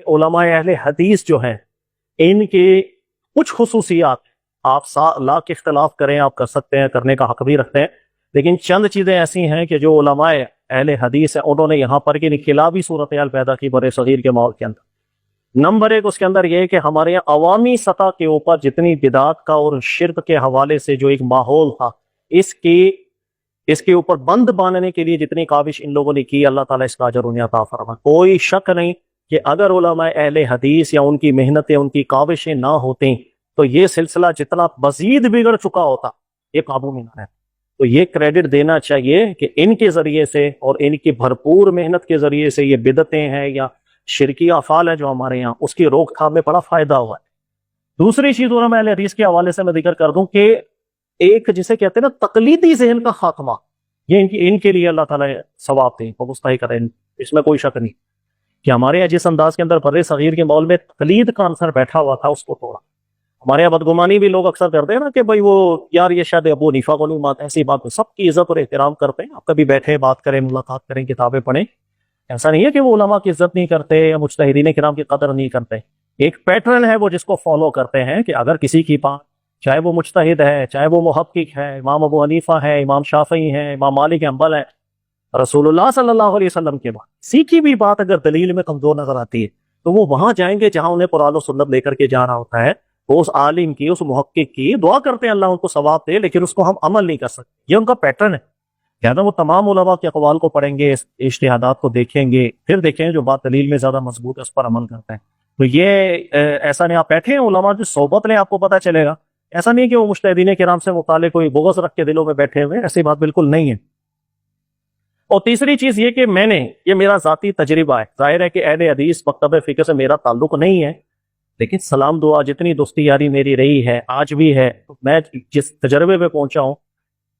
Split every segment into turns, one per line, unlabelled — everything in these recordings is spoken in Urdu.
علماء اہل حدیث جو ہیں ان کی کچھ خصوصیات آپ لاکھ اختلاف کریں، آپ کر سکتے ہیں، کرنے کا حق بھی رکھتے ہیں، لیکن چند چیزیں ایسی ہیں کہ جو علماء اہل حدیث ہیں انہوں نے یہاں پر کی انقلابی صورتحال پیدا کی بر صغیر کے ماحول کے اندر۔ نمبر ایک اس کے اندر یہ کہ ہمارے یہاں عوامی سطح کے اوپر جتنی بدعات کا اور شرک کے حوالے سے جو ایک ماحول تھا، اس کے اوپر بند باندھنے کے لیے جتنی کاوش ان لوگوں نے کی، اللہ تعالیٰ اس کا اجر انہیں عطا فرمائے۔ کوئی شک نہیں کہ اگر علماء اہل حدیث یا ان کی محنتیں، ان کی کاوشیں نہ ہوتیں تو یہ سلسلہ جتنا مزید بگڑ چکا ہوتا، یہ قابو میں نہ ہے۔ تو یہ کریڈٹ دینا چاہیے کہ ان کے ذریعے سے اور ان کی بھرپور محنت کے ذریعے سے یہ بدعتیں ہیں یا شرکی افعال ہے جو ہمارے یہاں، اس کی روک تھام میں بڑا فائدہ ہوا ہے۔ دوسری چیز علماء اہل حدیث کے حوالے سے میں ذکر کر دوں کہ ایک جسے کہتے ہیں نا تقلیدی ذہن کا خاتمہ، یہ ان کے لیے اللہ تعالیٰ ثواب دیں وہ مستحق کریں، اس میں کوئی شک نہیں کہ ہمارے یہاں جس انداز کے اندر بر صغیر کے ماحول میں تقلید کا عنصر بیٹھا ہوا تھا اس کو توڑا۔ ہمارے یہاں بدگمانی بھی لوگ اکثر کرتے ہیں نا کہ بھائی وہ یار یہ شاید ابو حنیفہ کو نہیں مانتے، ایسی بات، سب کی عزت اور احترام کرتے ہیں، آپ کبھی بیٹھے بات کریں، ملاقات کریں، کتابیں پڑھیں، ایسا نہیں ہے کہ وہ علماء کی عزت نہیں کرتے یا مجتہدین کرام کی قدر نہیں کرتے۔ ایک پیٹرن ہے وہ جس کو فالو کرتے ہیں کہ اگر کسی کی بات، چاہے وہ مجتہد ہے، چاہے وہ محقق ہے، امام ابو حنیفہ ہے، امام شافعی ہے، امام مالک حنبل ہے، رسول اللہ صلی اللہ علیہ وسلم کے بعد کسی کی بھی بات اگر دلیل میں کمزور نظر آتی ہے تو وہ وہاں جائیں گے جہاں انہیں قرآن و سنت لے کر کے جانا ہوتا ہے، وہ اس عالم کی، اس محقق کی دعا کرتے ہیں اللہ ان کو ثواب دے، لیکن اس کو ہم عمل نہیں کر سکتے، یہ ان کا پیٹرن ہے۔ کہنا وہ تمام علماء کے اقوال کو پڑھیں گے، اجتہادات کو دیکھیں گے، پھر دیکھیں جو بات دلیل میں زیادہ مضبوط ہے اس پر عمل کرتے ہیں۔ تو یہ ایسا نہیں، آپ بیٹھے ہیں علماء کی صحبت لیں، آپ کو پتہ چلے گا، ایسا نہیں کہ وہ مجتہدین کرام سے متعلق کوئی بغض رکھ کے دلوں میں بیٹھے ہوئے، ایسی بات بالکل نہیں ہے۔ اور تیسری چیز یہ کہ یہ میرا ذاتی تجربہ ہے، ظاہر ہے کہ اہل حدیث مکتب فقہ سے میرا تعلق نہیں ہے، لیکن سلام دعا جتنی دوستی یاری میری رہی ہے آج بھی ہے، میں جس تجربے پہ پہنچا ہوں،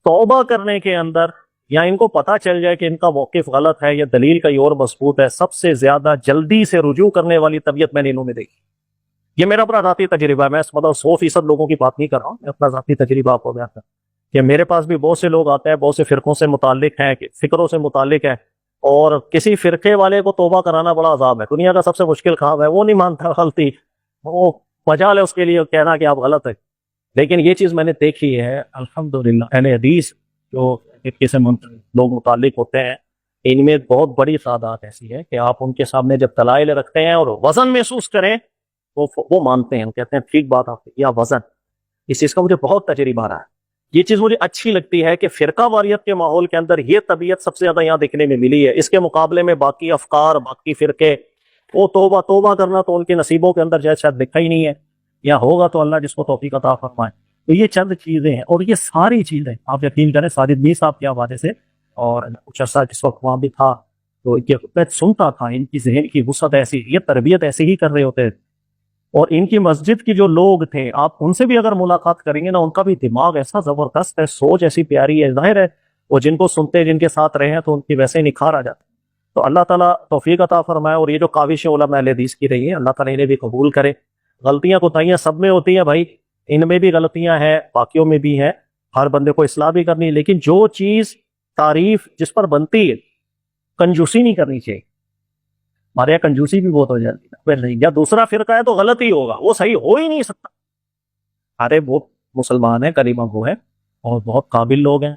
توبہ کرنے کے اندر یا ان کو پتہ چل جائے کہ ان کا موقف غلط ہے یا دلیل کہیں اور مضبوط ہے، سب سے زیادہ جلدی سے رجوع کرنے والی طبیعت میں نے انہوں میں دیکھی۔ یہ میرا اپنا ذاتی تجربہ ہے، میں مطلب 100% لوگوں کی بات نہیں کر رہا ہوں، میں اپنا ذاتی تجربہ آپ کو بیان کر رہا ہوں کہ میرے پاس بھی بہت سے لوگ آتے ہیں، بہت سے فرقوں سے متعلق ہیں، فکروں سے متعلق ہیں، اور کسی فرقے والے کو توبہ کرانا بڑا عذاب ہے، دنیا کا سب سے مشکل کام ہے، وہ نہیں مانتا غلطی، وہ مجال ہے اس کے لیے کہنا کہ آپ غلط ہے۔ لیکن یہ چیز میں نے دیکھی ہے الحمدللہ، اہل حدیث جو فرقے سے لوگ متعلق ہوتے ہیں ان میں بہت بڑی تعداد ایسی ہے کہ آپ ان کے سامنے جب دلائل رکھتے ہیں اور وزن محسوس کریں وہ مانتے ہیں، وہ کہتے ہیں ٹھیک بات آپ یا وزن، اس چیز کا مجھے بہت تجربہ رہا ہے۔ یہ چیز مجھے اچھی لگتی ہے کہ فرقہ واریت کے ماحول کے اندر یہ طبیعت سب سے زیادہ یہاں دیکھنے میں ملی ہے، اس کے مقابلے میں باقی افکار، باقی فرقے، وہ توبہ کرنا تو ان کے نصیبوں کے اندر شاید لکھا ہی نہیں ہے، یا ہوگا تو اللہ جس کو توفیق عطا فرمائے۔ تو یہ چند چیزیں ہیں، اور یہ ساری چیزیں آپ یقین کریں ساجد میر صاحب کے حوالے سے، اور کچھ عرصہ جس وقت وہاں بھی تھا تو میں سنتا تھا ان کی ذہن کی وسعت ایسی، یہ تربیت ایسی ہی کر رہے ہوتے تھے، اور ان کی مسجد کی جو لوگ تھے آپ ان سے بھی اگر ملاقات کریں گے نا، ان کا بھی دماغ ایسا زبردست ہے، سوچ ایسی پیاری ہے، ظاہر ہے وہ جن کو سنتے جن کے ساتھ رہے ہیں تو ان کی ویسے نکھار آ جاتا ہے۔ تو اللہ تعالیٰ توفیق عطا فرمائے، اور یہ جو کاوشیں علماء اہل حدیث کی رہی ہیں اللہ تعالیٰ انہیں بھی قبول کرے۔ غلطیاں کوتاہیاں سب میں ہوتی ہیں بھائی، ان میں بھی غلطیاں ہیں، باقیوں میں بھی ہیں، ہر بندے کو اصلاح بھی کرنی ہے، لیکن جو چیز تعریف جس پر بنتی ہے کنجوسی نہیں کرنی چاہیے۔ ہمارے یہاں کنجوسی بھی بہت ہو جاتی ہے، نہیں یا دوسرا فرقہ ہے تو غلط ہی ہوگا، وہ صحیح ہو ہی نہیں سکتا۔ ارے وہ مسلمان ہیں، کلمہ گو ہیں، اور بہت قابل لوگ ہیں،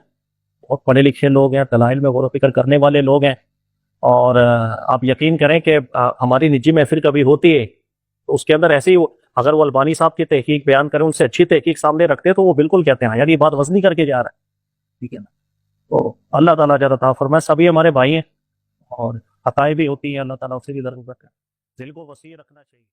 بہت پڑھے لکھے لوگ ہیں، دلائل میں غور و فکر کرنے والے لوگ ہیں، اور آپ یقین کریں کہ ہماری نجی محفل کبھی ہوتی ہے تو اس کے اندر ایسی اگر وہ البانی صاحب کی تحقیق بیان کریں، ان سے اچھی تحقیق سامنے رکھتے تو وہ بالکل کہتے ہیں یار یہ بات وزنی کر کے جا رہا ہے، ٹھیک ہے نا۔ تو اللہ تعالیٰ اجر عطا فرمائے، سبھی ہمارے بھائی ہیں، اور خطائیں بھی ہوتی ہیں، اللہ تعالیٰ اسے بھی درگزر کرے، دل کو وسیع رکھنا چاہیے۔